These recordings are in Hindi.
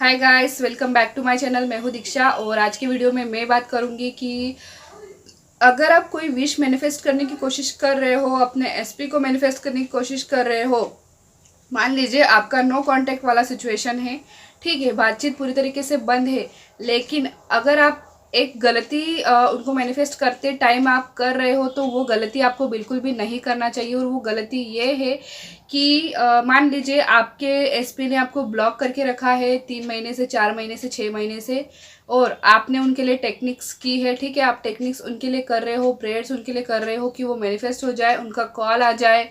Hi guys, welcome back to my channel. मैं हूँ दीक्षा और आज की वीडियो में मैं बात करूँगी कि अगर आप कोई विश मैनिफेस्ट करने की कोशिश कर रहे हो, अपने एसपी को मैनिफेस्ट करने की कोशिश कर रहे हो, मान लीजिए आपका नो कांटेक्ट वाला सिचुएशन है, ठीक है, बातचीत पूरी तरीके से बंद है, लेकिन अगर आप एक गलती उनको मैनिफेस्ट करते टाइम आप कर रहे हो तो वो गलती आपको बिल्कुल भी नहीं करना चाहिए। और वो गलती ये है कि मान लीजिए आपके एसपी ने आपको ब्लॉक करके रखा है 3 महीने से, 4 महीने से, 6 महीने से, और आपने उनके लिए टेक्निक्स की है, ठीक है, आप टेक्निक्स उनके लिए कर रहे हो, प्रेयर्स उनके लिए कर रहे हो कि वो मैनिफेस्ट हो जाए, उनका कॉल आ जाए,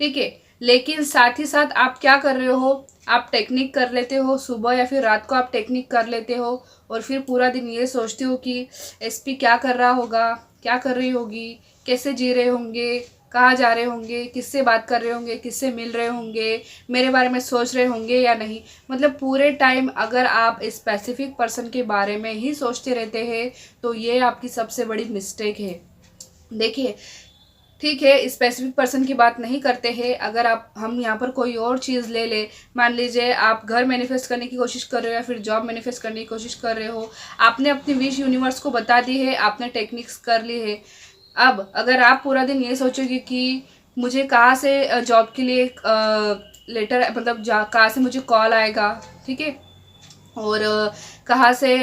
ठीक है। लेकिन साथ ही साथ आप क्या कर रहे हो, आप टेक्निक कर लेते हो, सुबह या फिर रात को आप टेक्निक कर लेते हो और फिर पूरा दिन ये सोचते हो कि एसपी क्या कर रहा होगा, क्या कर रही होगी, कैसे जी रहे होंगे, कहाँ जा रहे होंगे, किससे बात कर रहे होंगे, किससे मिल रहे होंगे, मेरे बारे में सोच रहे होंगे या नहीं। मतलब पूरे टाइम अगर आप स्पेसिफिक पर्सन के बारे में ही सोचते रहते हैं तो ये आपकी सबसे बड़ी मिस्टेक है। देखिए, ठीक है, स्पेसिफिक पर्सन की बात नहीं करते हैं। अगर आप हम यहाँ पर कोई और चीज़ ले ले, मान लीजिए आप घर मैनिफेस्ट करने की कोशिश कर रहे हो या फिर जॉब मैनिफेस्ट करने की कोशिश कर रहे हो, आपने अपनी विश यूनिवर्स को बता दी है, आपने टेक्निक्स कर ली है। अब अगर आप पूरा दिन ये सोचोगे कि मुझे कहाँ से जॉब के लिए लेटर, मतलब कहाँ से मुझे कॉल आएगा, ठीक है, और कहाँ से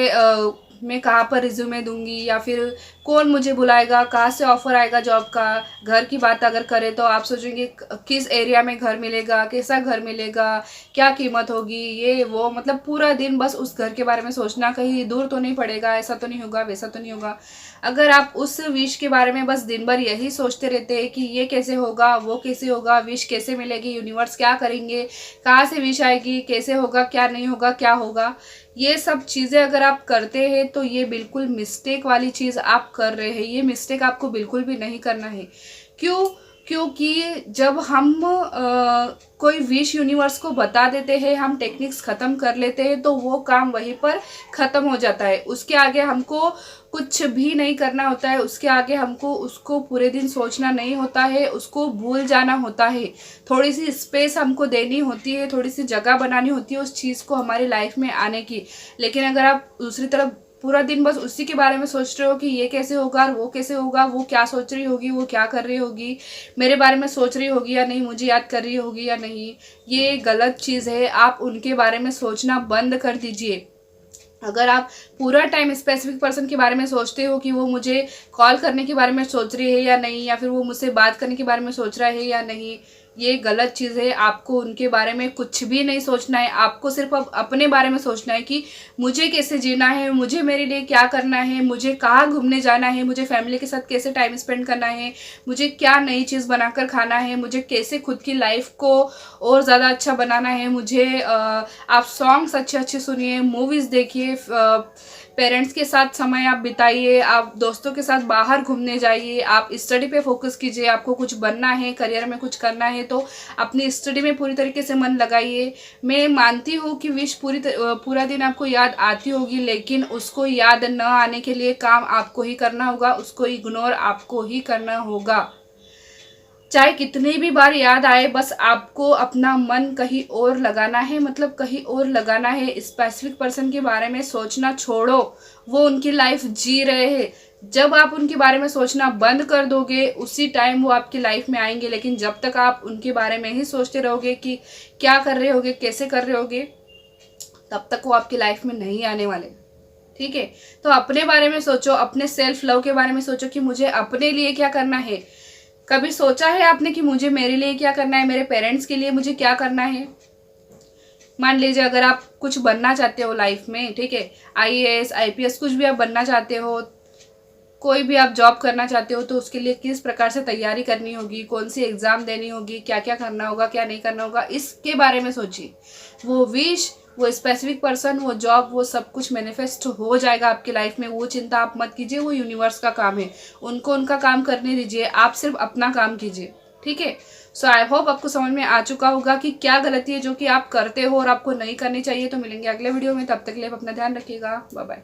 मैं कहाँ पर रिज्यूमे दूंगी, या फिर कौन मुझे बुलाएगा, कहाँ से ऑफर आएगा जॉब का। घर की बात अगर करें तो आप सोचेंगे किस एरिया में घर मिलेगा, कैसा घर मिलेगा, क्या कीमत होगी, ये वो, मतलब पूरा दिन बस उस घर के बारे में सोचना, कहीं दूर तो नहीं पड़ेगा, ऐसा तो नहीं होगा, वैसा तो नहीं होगा। अगर आप उस विश के बारे में बस दिन भर यही सोचते रहते हैं कि ये कैसे होगा, वो कैसे होगा, विश कैसे मिलेगी, यूनिवर्स क्या करेंगे, कहाँ से विश आएगी, कैसे होगा, क्या नहीं होगा, क्या होगा, ये सब चीज़ें अगर आप करते हैं तो ये बिल्कुल मिस्टेक वाली चीज़ आप कर रहे हैं। ये मिस्टेक आपको बिल्कुल भी नहीं करना है। क्यों? क्योंकि जब हम कोई विश यूनिवर्स को बता देते हैं, हम टेक्निक्स ख़त्म कर लेते हैं तो वो काम वहीं पर ख़त्म हो जाता है। उसके आगे हमको कुछ भी नहीं करना होता है, उसके आगे हमको उसको पूरे दिन सोचना नहीं होता है, उसको भूल जाना होता है। थोड़ी सी स्पेस हमको देनी होती है, थोड़ी सी जगह बनानी होती है उस चीज़ को हमारी लाइफ में आने की। लेकिन अगर आप दूसरी तरफ पूरा दिन बस उसी के बारे में सोच रहे हो कि ये कैसे होगा और वो कैसे होगा, वो क्या सोच रही होगी, वो क्या कर रही होगी, मेरे बारे में सोच रही होगी या नहीं, मुझे याद कर रही होगी या नहीं, ये गलत चीज़ है। आप उनके बारे में सोचना बंद कर दीजिए। अगर आप पूरा टाइम स्पेसिफिक पर्सन के बारे में सोचते हो कि वो मुझे कॉल करने के बारे में सोच रही है या नहीं, या फिर वो मुझसे बात करने के बारे में सोच रहा है या नहीं, ये गलत चीज़ है। आपको उनके बारे में कुछ भी नहीं सोचना है। आपको सिर्फ अब अपने बारे में सोचना है कि मुझे कैसे जीना है, मुझे मेरे लिए क्या करना है, मुझे कहाँ घूमने जाना है, मुझे फैमिली के साथ कैसे टाइम स्पेंड करना है, मुझे क्या नई चीज़ बनाकर खाना है, मुझे कैसे खुद की लाइफ को और ज़्यादा अच्छा बनाना है। मुझे आप सॉन्ग्स अच्छे अच्छे सुनिए, मूवीज़ देखिए, पेरेंट्स के साथ समय आप बिताइए, आप दोस्तों के साथ बाहर घूमने जाइए, आप स्टडी पे फोकस कीजिए। आपको कुछ बनना है, करियर में कुछ करना है तो अपनी स्टडी में पूरी तरीके से मन लगाइए। मैं मानती हूँ कि विश पूरा दिन आपको याद आती होगी, लेकिन उसको याद न आने के लिए काम आपको ही करना होगा, उसको इग्नोर आपको ही करना होगा। चाहे कितनी भी बार याद आए, बस आपको अपना मन कहीं और लगाना है, मतलब कहीं और लगाना है। स्पेसिफिक पर्सन के बारे में सोचना छोड़ो, वो उनकी लाइफ जी रहे हैं। जब आप उनके बारे में सोचना बंद कर दोगे, उसी टाइम वो आपकी लाइफ में आएंगे। लेकिन जब तक आप उनके बारे में ही सोचते रहोगे कि क्या कर रहे होगे, कैसे कर रहे होगे, तब तक वो आपकी लाइफ में नहीं आने वाले। ठीक है, तो अपने बारे में सोचो, अपने सेल्फ लव के बारे में सोचो कि मुझे अपने लिए क्या करना है। कभी सोचा है आपने कि मुझे मेरे लिए क्या करना है, मेरे पेरेंट्स के लिए मुझे क्या करना है। मान लीजिए अगर आप कुछ बनना चाहते हो लाइफ में, ठीक है, आईएएस, आईपीएस, कुछ भी आप बनना चाहते हो, कोई भी आप जॉब करना चाहते हो, तो उसके लिए किस प्रकार से तैयारी करनी होगी, कौन सी एग्ज़ाम देनी होगी, क्या क्या करना होगा, क्या नहीं करना होगा, इसके बारे में सोचिए। वो विश, वो स्पेसिफिक पर्सन, वो जॉब, वो सब कुछ मैनिफेस्ट हो जाएगा आपकी लाइफ में। वो चिंता आप मत कीजिए, वो यूनिवर्स का काम है, उनको उनका काम करने दीजिए, आप सिर्फ अपना काम कीजिए। ठीक है, सो आई होप आपको समझ में आ चुका होगा कि क्या गलती है जो कि आप करते हो और आपको नहीं करनी चाहिए। तो मिलेंगे अगले वीडियो में, तब तक के लिए आप अपना ध्यान रखिएगा। Bye bye.